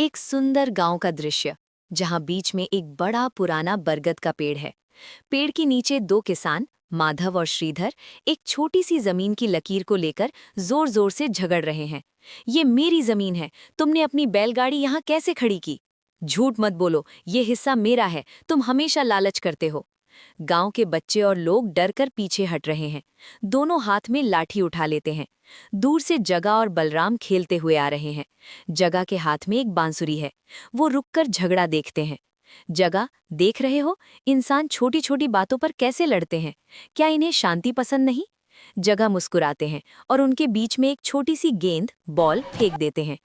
एक सुंदर गांव का दृश्य जहां बीच में एक बड़ा पुराना बरगद का पेड़ है। पेड़ के नीचे दो किसान माधव और श्रीधर एक छोटी सी जमीन की लकीर को लेकर जोर जोर से झगड़ रहे हैं। ये मेरी जमीन है, तुमने अपनी बैलगाड़ी यहाँ कैसे खड़ी की? झूठ मत बोलो, ये हिस्सा मेरा है, तुम हमेशा लालच करते हो। गांव के बच्चे और लोग डरकर पीछे हट रहे हैं। दोनों हाथ में लाठी उठा लेते हैं। दूर से जगा और बलराम खेलते हुए आ रहे हैं। जगा के हाथ में एक बांसुरी है। वो रुककर झगड़ा देखते हैं। जगा, देख रहे हो, इंसान छोटी छोटी बातों पर कैसे लड़ते हैं? क्या इन्हें शांति पसंद नहीं? जगा मुस्कुराते हैं और उनके बीच में एक छोटी सी गेंद बॉल फेंक देते हैं।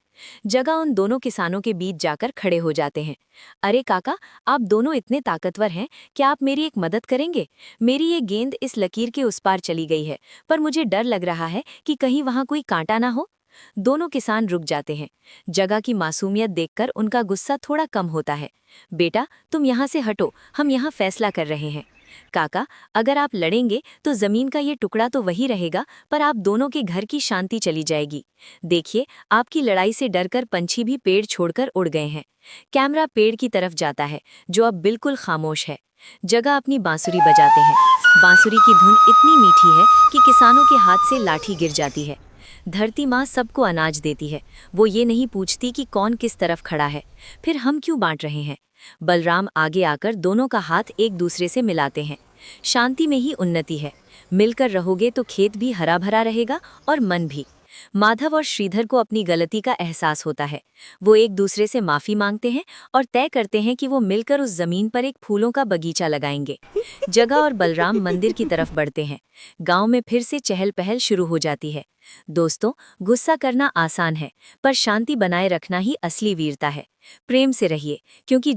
जगा उन दोनों किसानों के बीच जाकर खड़े हो जाते हैं। अरे काका, आप दोनों इतने ताकतवर हैं, क्या आप मेरी एक मदद करेंगे? मेरी ये गेंद इस लकीर के उस पार चली गई है, पर मुझे डर लग रहा है कि कहीं वहां कोई कांटा ना हो। दोनों किसान रुक जाते हैं। जगा की मासूमियत देखकर उनका गुस्सा थोड़ा कम होता है। बेटा, तुम यहाँ से हटो, हम यहाँ फैसला कर रहे हैं। काका, अगर आप लड़ेंगे तो जमीन का ये टुकड़ा तो वही रहेगा, पर आप दोनों के घर की शांति चली जाएगी। देखिए, आपकी लड़ाई से डरकर पंछी भी पेड़ छोड़कर उड़ गए हैं। कैमरा पेड़ की तरफ जाता है, जो अब बिल्कुल खामोश है। जगा अपनी बांसुरी बजाते हैं। बांसुरी की धुन इतनी मीठी है कि किसानों के हाथ से लाठी गिर जाती है। धरती माँ सबको अनाज देती है। वो ये नहीं पूछती कि कौन किस तरफ खड़ा है। फिर हम क्यों बांट रहे हैं? बलराम आगे आकर दोनों का हाथ एक दूसरे से मिलाते हैं। शांति में ही उन्नति है। मिलकर रहोगे तो खेत भी हरा भरा रहेगा और मन भी। माधव और श्रीधर को अपनी गलती का एहसास होता है। वो एक दूसरे से माफी मांगते हैं और तय करते हैं कि वो मिलकर उस जमीन पर एक फूलों का बगीचा लगाएंगे। जगा और बलराम मंदिर की तरफ बढ़ते हैं। गांव में फिर से चहल पहल शुरू हो जाती है। दोस्तों, गुस्सा करना आसान है, पर शांति बनाए रखना ही असली वीरता है। प्रेम से रहिए, क्योंकि